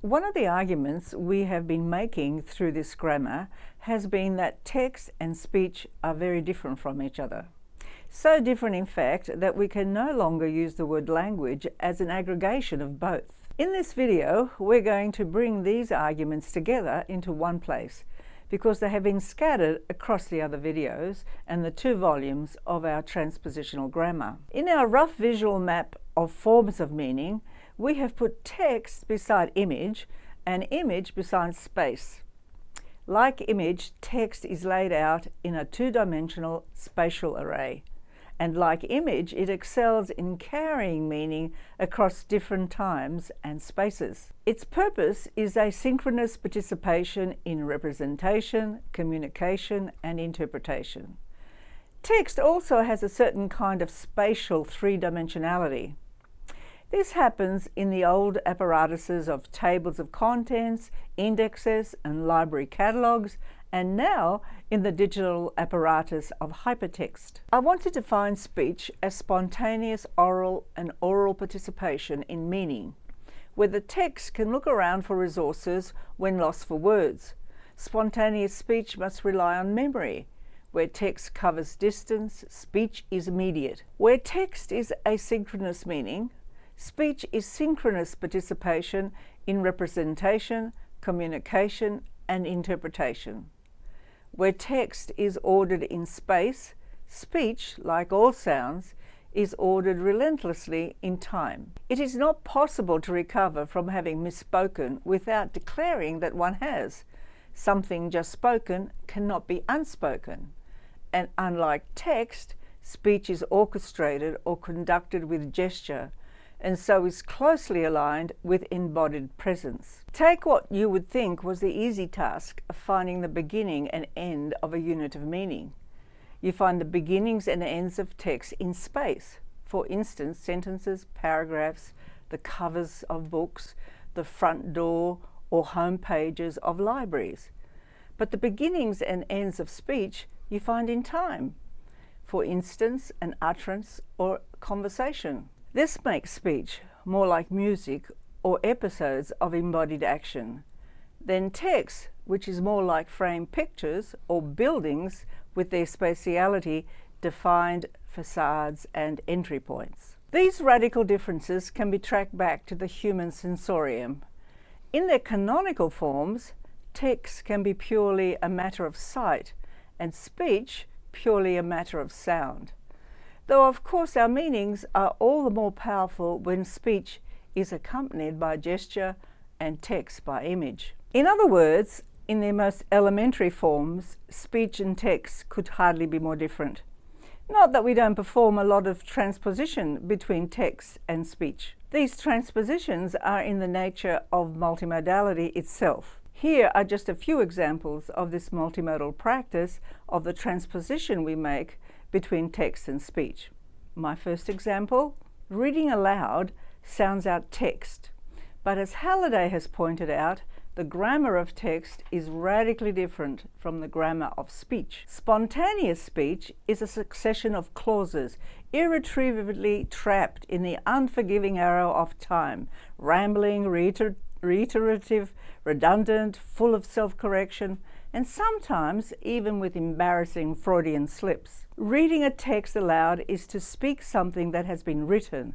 One of the arguments we have been making through this grammar has been that text and speech are very different from each other. So different, in fact, that we can no longer use the word language as an aggregation of both. In this video, we're going to bring these arguments together into one place because they have been scattered across the other videos and the 2 volumes of our transpositional grammar. In our rough visual map of forms of meaning, we have put text beside image and image beside space. Like image, text is laid out in a 2-dimensional spatial array. And like image, it excels in carrying meaning across different times and spaces. Its purpose is asynchronous participation in representation, communication, and interpretation. Text also has a certain kind of spatial 3-dimensionality. This happens in the old apparatuses of tables of contents, indexes, and library catalogues, and now in the digital apparatus of hypertext. I want to define speech as spontaneous oral and oral participation in meaning, where the text can look around for resources when lost for words. Spontaneous speech must rely on memory. Where text covers distance, speech is immediate. Where text is asynchronous meaning, speech is synchronous participation in representation, communication, and interpretation. Where text is ordered in space, speech, like all sounds, is ordered relentlessly in time. It is not possible to recover from having misspoken without declaring that one has. Something just spoken cannot be unspoken. And unlike text, speech is orchestrated or conducted with gesture, and so is closely aligned with embodied presence. Take what you would think was the easy task of finding the beginning and end of a unit of meaning. You find the beginnings and ends of text in space. For instance, sentences, paragraphs, the covers of books, the front door or home pages of libraries. But the beginnings and ends of speech you find in time. For instance, an utterance or conversation. This makes speech more like music or episodes of embodied action than text, which is more like framed pictures or buildings with their spatiality, defined facades and entry points. These radical differences can be tracked back to the human sensorium. In their canonical forms, text can be purely a matter of sight and speech purely a matter of sound. Though of course our meanings are all the more powerful when speech is accompanied by gesture and text by image. In other words, in their most elementary forms, speech and text could hardly be more different. Not that we don't perform a lot of transposition between text and speech. These transpositions are in the nature of multimodality itself. Here are just a few examples of this multimodal practice of the transposition we make between text and speech. My first example, reading aloud sounds out text, but as Halliday has pointed out, the grammar of text is radically different from the grammar of speech. Spontaneous speech is a succession of clauses irretrievably trapped in the unforgiving arrow of time, rambling, reiterative, redundant, full of self-correction, and sometimes even with embarrassing Freudian slips. Reading a text aloud is to speak something that has been written,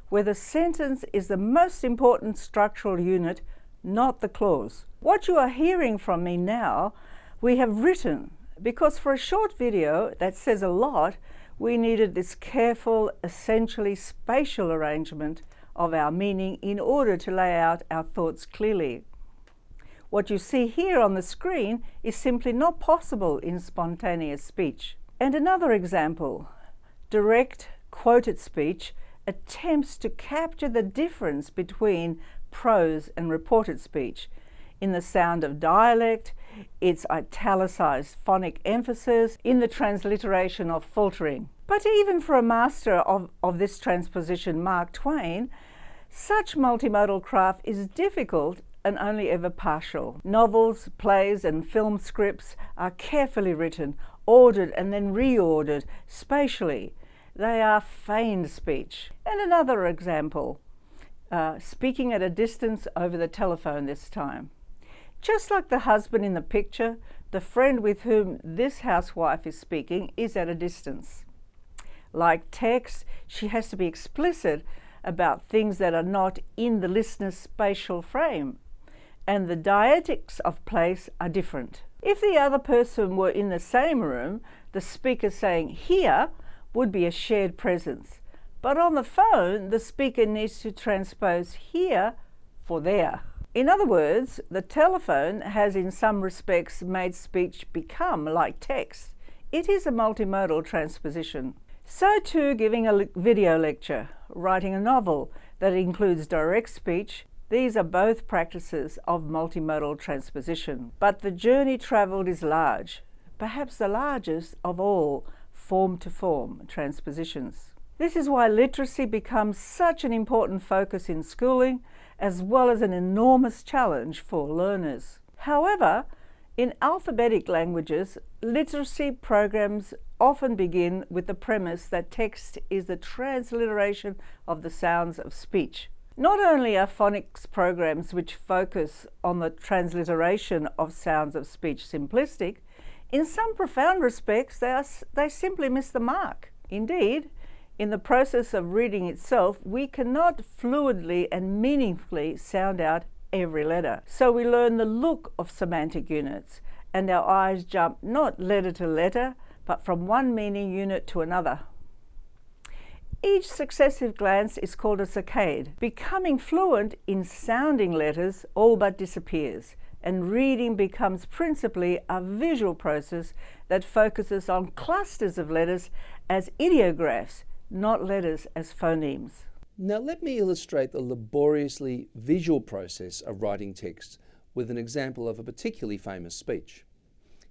where the sentence is the most important structural unit, not the clause. What you are hearing from me now, we have written, because for a short video that says a lot, we needed this careful, essentially spatial arrangement of our meaning in order to lay out our thoughts clearly. What you see here on the screen is simply not possible in spontaneous speech. And another example, direct quoted speech attempts to capture the difference between prose and reported speech in the sound of dialect, its italicized phonic emphasis, in the transliteration of faltering. But even for a master of this transposition, Mark Twain, such multimodal craft is difficult and only ever partial. Novels, plays, and film scripts are carefully written, ordered and then reordered spatially. They are feigned speech. And another example, speaking at a distance over the telephone this time. Just like the husband in the picture, the friend with whom this housewife is speaking is at a distance. Like text, she has to be explicit about things that are not in the listener's spatial frame, and the dialectics of place are different. If the other person were in the same room, the speaker saying here would be a shared presence. But on the phone, the speaker needs to transpose here for there. In other words, the telephone has in some respects made speech become like text. It is a multimodal transposition. So too giving a video lecture, writing a novel that includes direct speech. These are both practices of multimodal transposition. But the journey travelled is large, perhaps the largest of all form-to-form transpositions. This is why literacy becomes such an important focus in schooling, as well as an enormous challenge for learners. However, in alphabetic languages, literacy programs often begin with the premise that text is the transliteration of the sounds of speech. Not only are phonics programs which focus on the transliteration of sounds of speech simplistic, in some profound respects they simply miss the mark. Indeed, in the process of reading itself, we cannot fluidly and meaningfully sound out every letter. So we learn the look of semantic units, and our eyes jump not letter to letter, but from one meaning unit to another. Each successive glance is called a saccade. Becoming fluent in sounding letters all but disappears, and reading becomes principally a visual process that focuses on clusters of letters as ideographs, not letters as phonemes. Now let me illustrate the laboriously visual process of writing text with an example of a particularly famous speech.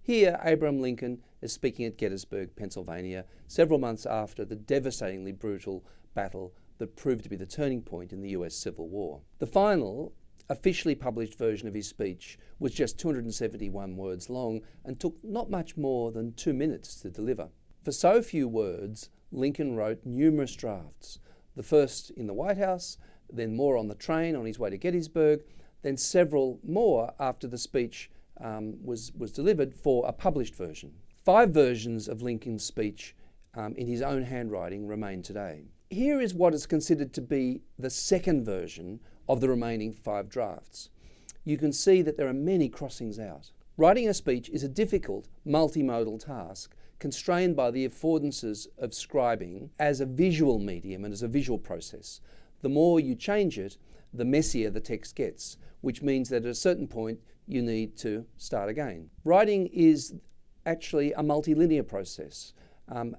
Here, Abraham Lincoln is speaking at Gettysburg, Pennsylvania, several months after the devastatingly brutal battle that proved to be the turning point in the US Civil War. The final, officially published version of his speech was just 271 words long and took not much more than 2 minutes to deliver. For so few words, Lincoln wrote numerous drafts, the first in the White House, then more on the train on his way to Gettysburg, then several more after the speech was delivered for a published version. 5 versions of Lincoln's speech in his own handwriting remain today. Here is what is considered to be the second version of the remaining 5 drafts. You can see that there are many crossings out. Writing a speech is a difficult multimodal task constrained by the affordances of scribing as a visual medium and as a visual process. The more you change it, the messier the text gets, which means that at a certain point you need to start again. Writing is actually a multilinear process.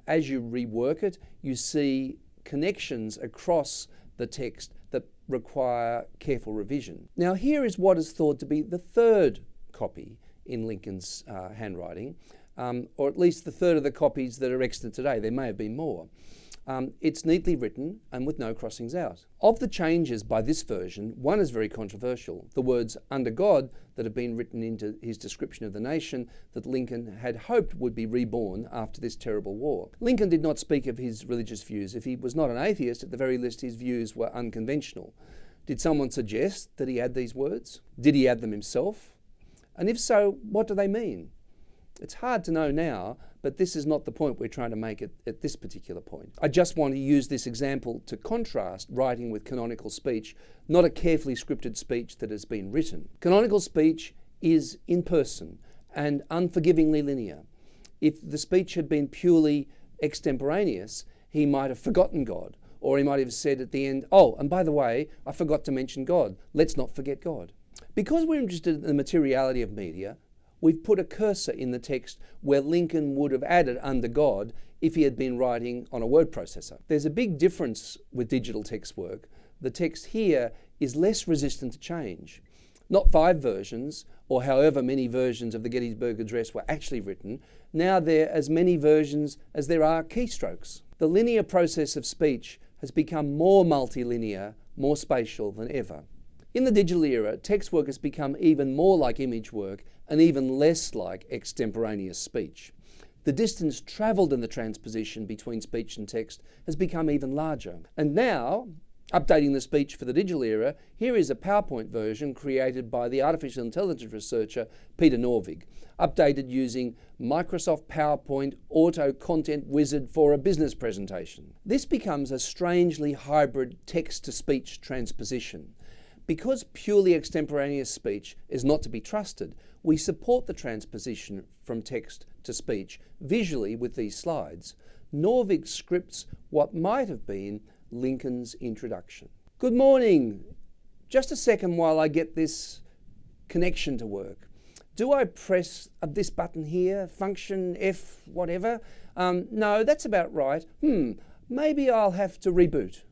As you rework it, you see connections across the text that require careful revision. Now here is what is thought to be the third copy in Lincoln's handwriting, or at least the third of the copies that are extant today. There may have been more. It's neatly written and with no crossings out. Of the changes by this version, one is very controversial. The words "under God" that have been written into his description of the nation that Lincoln had hoped would be reborn after this terrible war. Lincoln did not speak of his religious views. If he was not an atheist, at the very least his views were unconventional. Did someone suggest that he add these words? Did he add them himself? And if so, what do they mean? It's hard to know now, but this is not the point we're trying to make at this particular point. I just want to use this example to contrast writing with canonical speech, not a carefully scripted speech that has been written. Canonical speech is in person and unforgivingly linear. If the speech had been purely extemporaneous, he might have forgotten God, or he might have said at the end, "Oh, and by the way, I forgot to mention God. Let's not forget God." Because we're interested in the materiality of media, we've put a cursor in the text where Lincoln would have added "under God" if he had been writing on a word processor. There's a big difference with digital text work. The text here is less resistant to change. Not 5 versions, or however many versions of the Gettysburg Address were actually written. Now there are as many versions as there are keystrokes. The linear process of speech has become more multilinear, more spatial than ever. In the digital era, text work has become even more like image work and even less like extemporaneous speech. The distance travelled in the transposition between speech and text has become even larger. And now, Updating the speech for the digital era, here is a PowerPoint version created by the artificial intelligence researcher Peter Norvig, updated using Microsoft PowerPoint Auto Content Wizard for a business presentation. This becomes a strangely hybrid text-to-speech transposition. Because purely extemporaneous speech is not to be trusted, we support the transposition from text to speech visually with these slides. Norvig scripts what might have been Lincoln's introduction. Good morning. Just a second while I get this connection to work. Do I press this button here, function F whatever? No, that's about right. Maybe I'll have to reboot.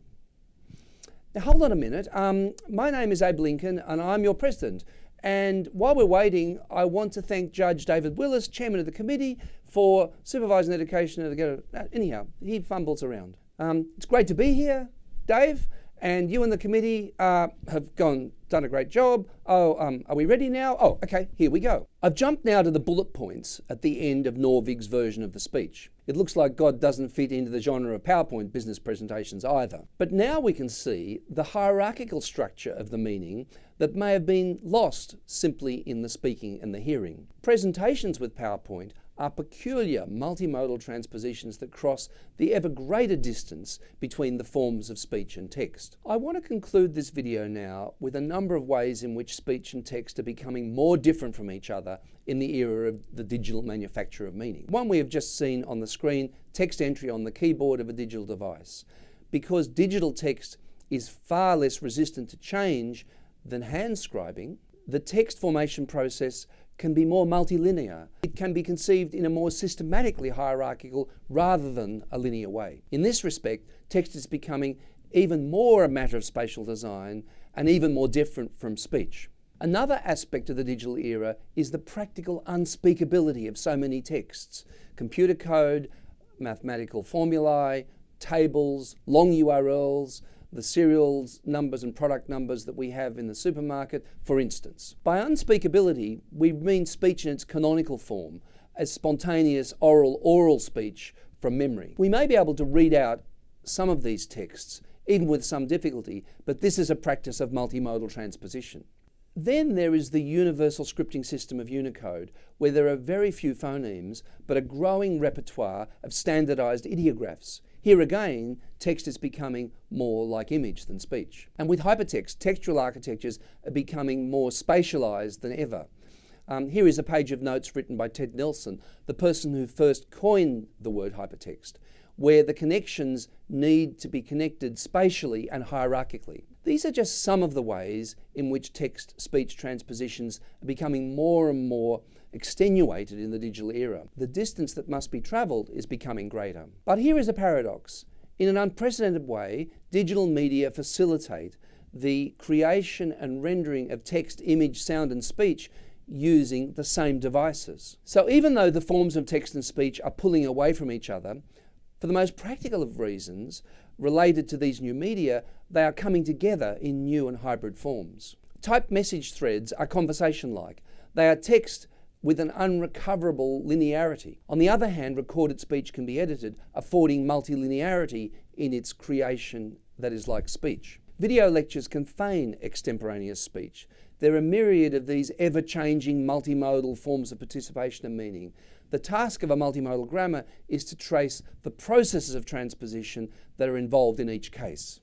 Now hold on a minute. My name is Abe Lincoln and I'm your president. And while we're waiting, I want to thank Judge David Willis, chairman of the committee, for supervising the dedication of the... Anyhow, he fumbles around. It's great to be here, Dave, and you and the committee have done a great job. Are we ready now? Oh, okay, here we go. I've jumped now to the bullet points at the end of Norvig's version of the speech. It looks like God doesn't fit into the genre of PowerPoint business presentations either. But now we can see the hierarchical structure of the meaning that may have been lost simply in the speaking and the hearing. Presentations with PowerPoint are peculiar multimodal transpositions that cross the ever greater distance between the forms of speech and text. I want to conclude this video now with a number of ways in which speech and text are becoming more different from each other in the era of the digital manufacture of meaning. One we have just seen on the screen, text entry on the keyboard of a digital device. Because digital text is far less resistant to change than hand scribing, the text formation process can be more multilinear. It can be conceived in a more systematically hierarchical rather than a linear way. In this respect, text is becoming even more a matter of spatial design and even more different from speech. Another aspect of the digital era is the practical unspeakability of so many texts. Computer code, mathematical formulae, tables, long URLs, the serials numbers and product numbers that we have in the supermarket, for instance. By unspeakability, we mean speech in its canonical form, as spontaneous oral speech from memory. We may be able to read out some of these texts, even with some difficulty, but this is a practice of multimodal transposition. Then there is the universal scripting system of Unicode, where there are very few phonemes, but a growing repertoire of standardized ideographs. Here again, text is becoming more like image than speech. And with hypertext, textual architectures are becoming more spatialized than ever. Here is a page of notes written by Ted Nelson, the person who first coined the word hypertext, where the connections need to be connected spatially and hierarchically. These are just some of the ways in which text-speech transpositions are becoming more and more extenuated in the digital era. The distance that must be travelled is becoming greater. But here is a paradox. In an unprecedented way, digital media facilitate the creation and rendering of text, image, sound and speech using the same devices. So even though the forms of text and speech are pulling away from each other, for the most practical of reasons related to these new media, they are coming together in new and hybrid forms. Typed message threads are conversation-like. They are text with an unrecoverable linearity. On the other hand, recorded speech can be edited, affording multilinearity in its creation that is like speech. Video lectures can feign extemporaneous speech. There are a myriad of these ever-changing multimodal forms of participation and meaning. The task of a multimodal grammar is to trace the processes of transposition that are involved in each case.